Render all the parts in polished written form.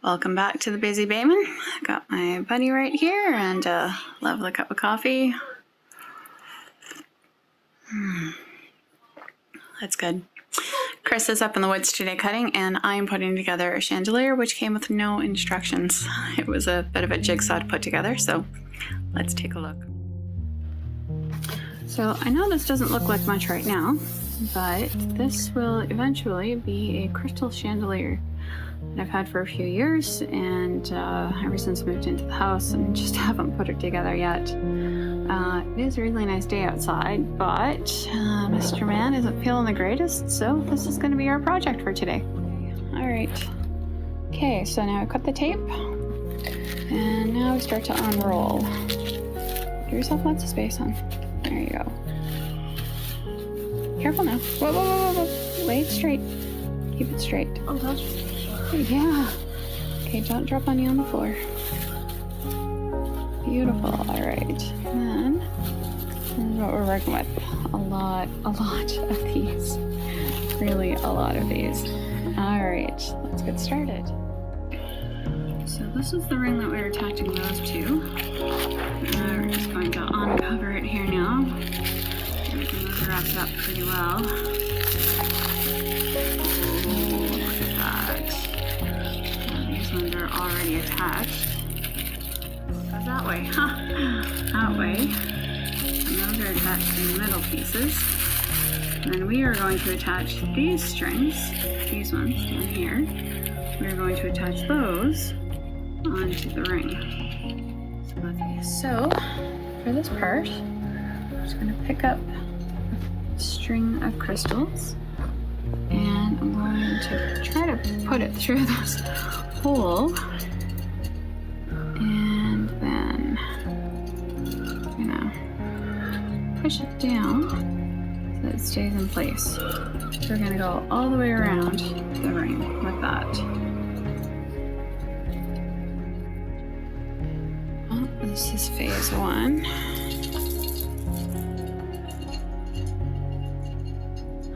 Welcome back to the Busy Baymen. Got my buddy right here and a lovely cup of coffee. That's good. Chris is up in the woods today cutting, and I'm putting together a chandelier which came with no instructions. It was a bit of a jigsaw to put together, so let's take a look. So I know this doesn't look like much right now, but this will eventually be a crystal chandelier that I've had for a few years, and ever since I moved into the house and just haven't put it together yet. It is a really nice day outside, but Mr. Man isn't feeling the greatest, so this is going to be our project for today. Alright. Okay, so now I cut the tape, and now we start to unroll. Give yourself lots of space, hon. There you go. Careful now. Whoa, whoa, whoa, whoa, whoa. Lay it straight. Keep it straight. Oh, that's... Yeah. Okay, don't drop on you on the floor. Beautiful. Alright. Then, this is what we're working with. A lot of these. Really a lot of these. Alright, let's get started. So this is the ring that we're attaching those to. We're just going to uncover it here now. Everything was wrapped up pretty well. Ones are already attached. Goes that way, huh? That way. And those are attached in the middle pieces. And then we are going to attach these strings, these ones down here. We're going to attach those onto the ring. So for this part, I'm just going to pick up a string of crystals, and I'm going to try to put it through this hole, and then push it down so it stays in place. So we're gonna go all the way around the ring with that. Oh, this is phase one.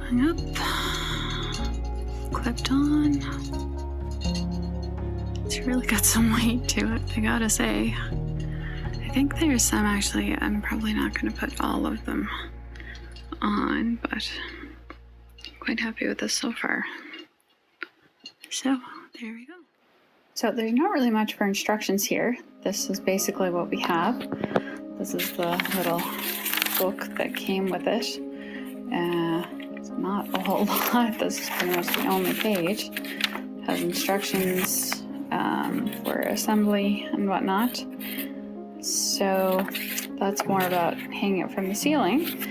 Hung up, clipped on. It's really got some weight to it, I gotta say. I think there's some actually, I'm probably not gonna put all of them on, but I'm quite happy with this so far. So, there we go. So there's not really much for instructions here. This is basically what we have. This is the little book that came with it. It's not a whole lot. This is pretty much the only page. It has instructions for assembly and whatnot. So that's more about hanging it from the ceiling,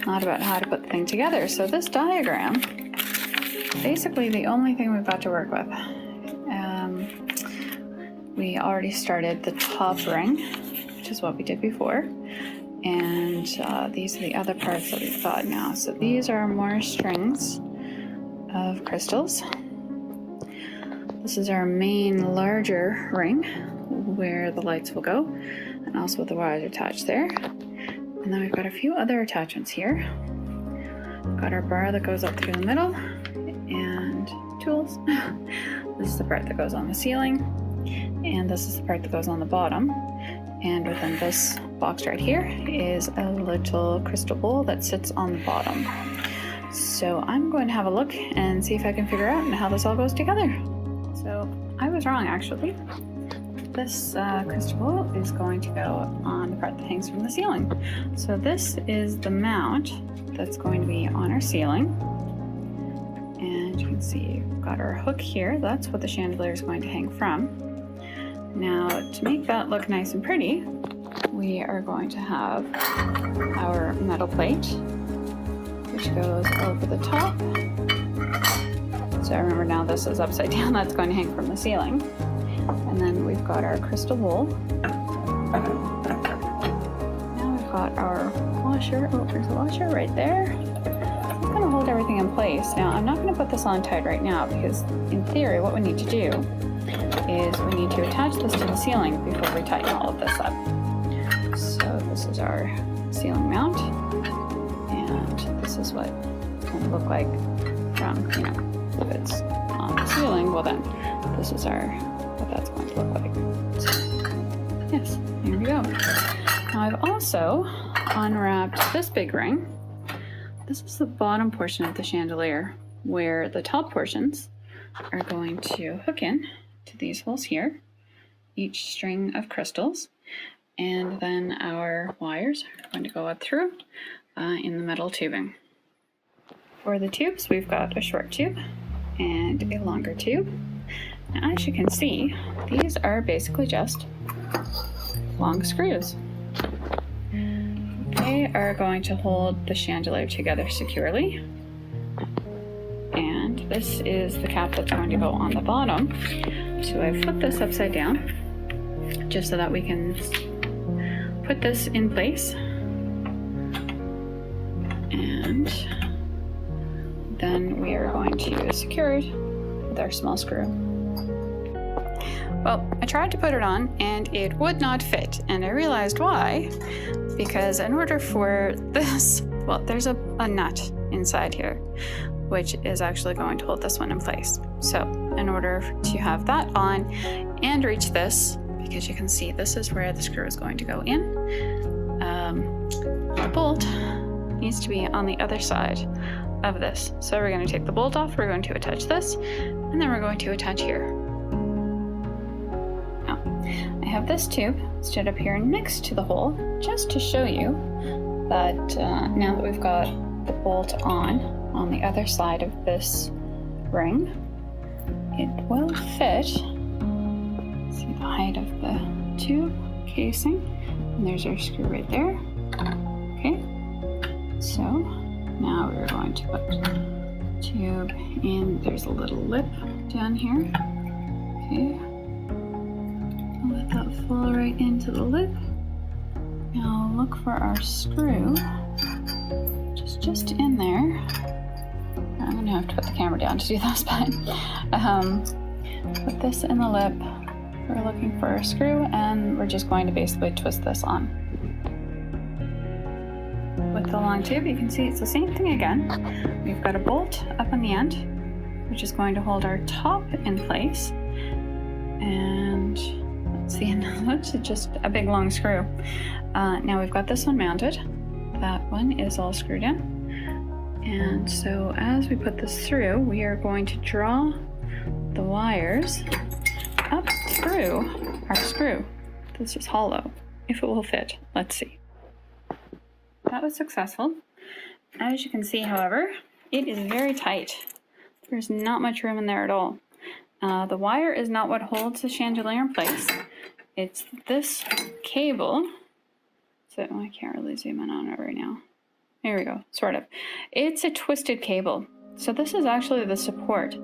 not about how to put the thing together. So this diagram, basically the only thing we've got to work with. We already started the top ring, which is what we did before. And these are the other parts that we've got now. So these are more strings of crystals. This is our main larger ring where the lights will go, and also with the wires attached there. And then we've got a few other attachments here. We've got our bar that goes up through the middle, and tools. This is the part that goes on the ceiling, and this is the part that goes on the bottom. And within this box right here is a little crystal bowl that sits on the bottom. So I'm going to have a look and see if I can figure out how this all goes together. So I was wrong, actually. This crystal bowl is going to go on the part that hangs from the ceiling. So this is the mount that's going to be on our ceiling. And you can see we've got our hook here. That's what the chandelier is going to hang from. Now, to make that look nice and pretty, we are going to have our metal plate, which goes over the top. So remember, now this is upside down, that's going to hang from the ceiling. And then we've got our crystal bowl. Now we've got our washer. Oh, there's a washer right there. It's going to hold everything in place. Now, I'm not going to put this on tight right now because, in theory, what we need to do is we need to attach this to the ceiling before we tighten all of this up. So this is our ceiling mount, and this is what it's going to look like from, if it's on the ceiling, well then, this is our what that's going to look like. So, yes, here we go. Now I've also unwrapped this big ring. This is the bottom portion of the chandelier, where the top portions are going to hook in to these holes here, each string of crystals, and then our wires are going to go up through in the metal tubing. For the tubes, we've got a short tube and a longer tube. Now, as you can see, these are basically just long screws. They are going to hold the chandelier together securely. And this is the cap that's going to go on the bottom. So I flipped this upside down just so that we can put this in place. And then we are going to secure it with our small screw. Well, I tried to put it on and it would not fit, and I realized why. Because in order for this, well, there's a nut inside here, which is actually going to hold this one in place. So in order to have that on and reach this, because you can see this is where the screw is going to go in, the bolt needs to be on the other side of this. So we're going to take the bolt off, we're going to attach this, and then we're going to attach here. Now, I have this tube stood up here next to the hole, just to show you that now that we've got the bolt on the other side of this ring, it will fit. See the height of the tube casing, and there's our screw right there. Okay, so now we're going to put the tube in. There's a little lip down here. Okay, let that fall right into the lip. Now look for our screw, just in there. I'm gonna have to put the camera down to do this, but put this in the lip. We're looking for a screw, and we're just going to basically twist this on. With the long tube, you can see it's the same thing again. We've got a bolt up on the end, which is going to hold our top in place. And let's see, it's just a big long screw. Now we've got this one mounted. That one is all screwed in. And so as we put this through, we are going to draw the wires up through our screw. This is hollow. If it will fit, let's see. That was successful. As you can see, however, it is very tight. There's not much room in there at all. The wire is not what holds the chandelier in place. It's this cable. So I can't really zoom in on it right now. Here we go, sort of. It's a twisted cable. So this is actually the support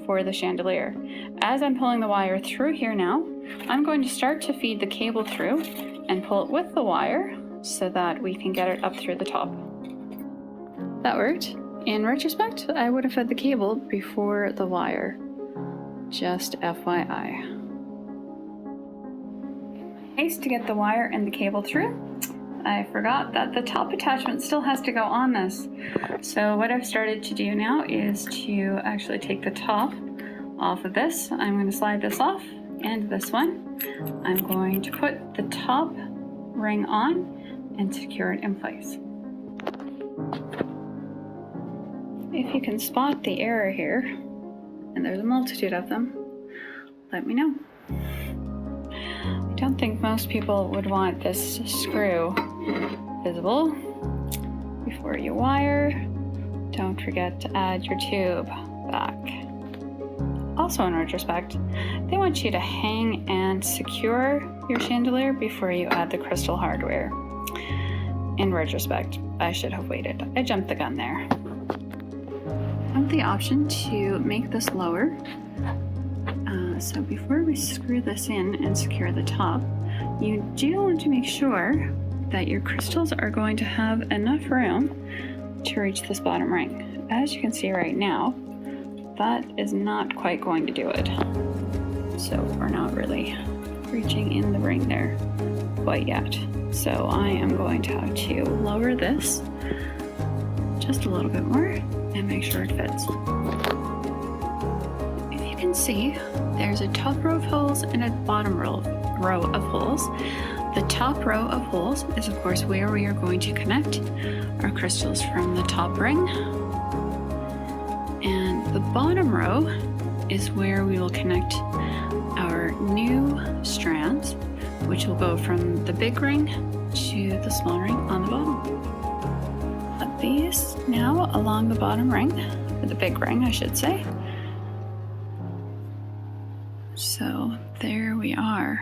for the chandelier. As I'm pulling the wire through here now, I'm going to start to feed the cable through and pull it with the wire so that we can get it up through the top. That worked. In retrospect, I would have fed the cable before the wire. Just FYI. Haste to get the wire and the cable through. I forgot that the top attachment still has to go on this. So what I've started to do now is to actually take the top off of this. I'm going to slide this off, and this one. I'm going to put the top ring on and secure it in place. If you can spot the error here, and there's a multitude of them, let me know. I don't think most people would want this screw visible. Before you wire, don't forget to add your tube back. Also, in retrospect, they want you to hang and secure your chandelier before you add the crystal hardware. In retrospect, I should have waited. I jumped the gun there. I have the option to make this lower. So before we screw this in and secure the top, you do want to make sure that your crystals are going to have enough room to reach this bottom ring. As you can see right now, that is not quite going to do it. So we're not really reaching in the ring there quite yet. So I am going to have to lower this just a little bit more and make sure it fits. If you can see, there's a top row of holes and a bottom row of holes. The top row of holes is of course where we are going to connect our crystals from the top ring. And the bottom row is where we will connect our new strands, which will go from the big ring to the small ring on the bottom. Put these now along the bottom ring, or the big ring I should say. So there we are.